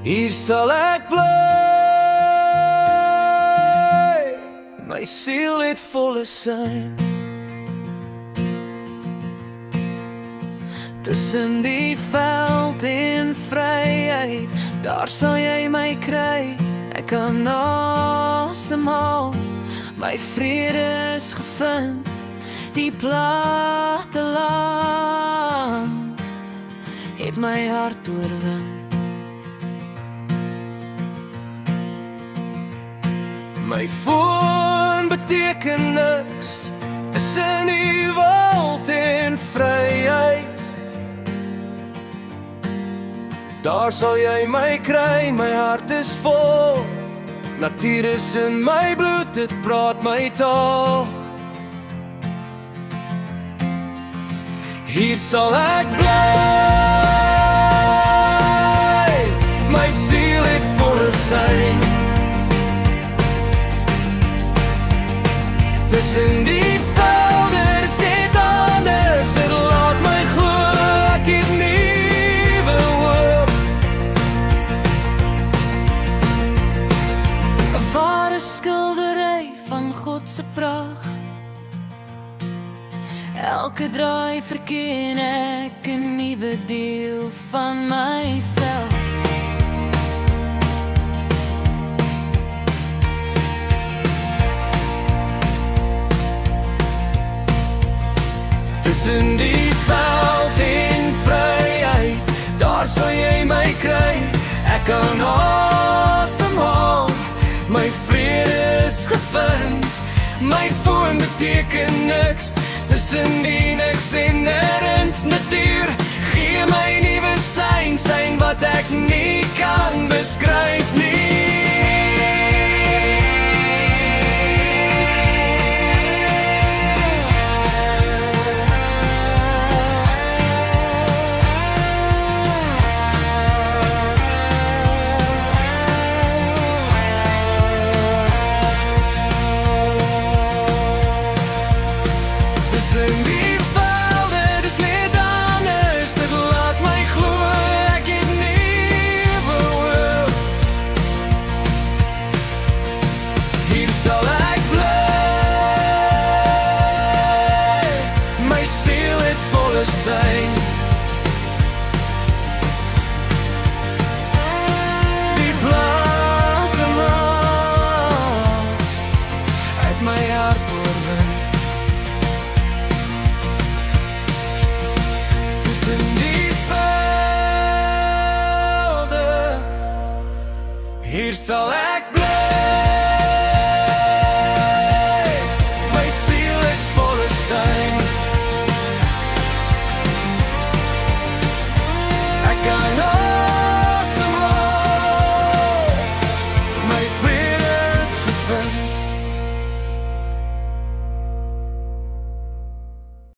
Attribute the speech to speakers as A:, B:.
A: Hier sal ek bly. My siel het volle sein. Tussen die veld en vryheid, daar sal jy my kry. Ek kan asemhaal, my vrede is gevind. Die platteland het my hart oorwin. My foon beteken niks tussen die wild en vryheid. Daar sal jy my kry, my hart is vol. Natuur is in my bloed, dit praat my taal. Hier sal ek bly. My siel het volle sein. Tussen die velde is net anders. Dit laat my glo, ek het nuwe hoop. 'n ware skildery van God se pragt. Elke draai verken ek 'n nuwe deel van myself. Tussen die veld en vryheid, daar sal jy my kry. Ek kan asemhaal, my vrede is gevind. My foon beteken niks tussen die niks en nêrens. Natuur gee my nuwe sein wat ek nie kan beskryf nie. Tussen die velde, dis net anders. Dit laat my glo, ek het nuwe hoop. Hier sal ek bly. My siel het volle sein. Die platteland uit my hart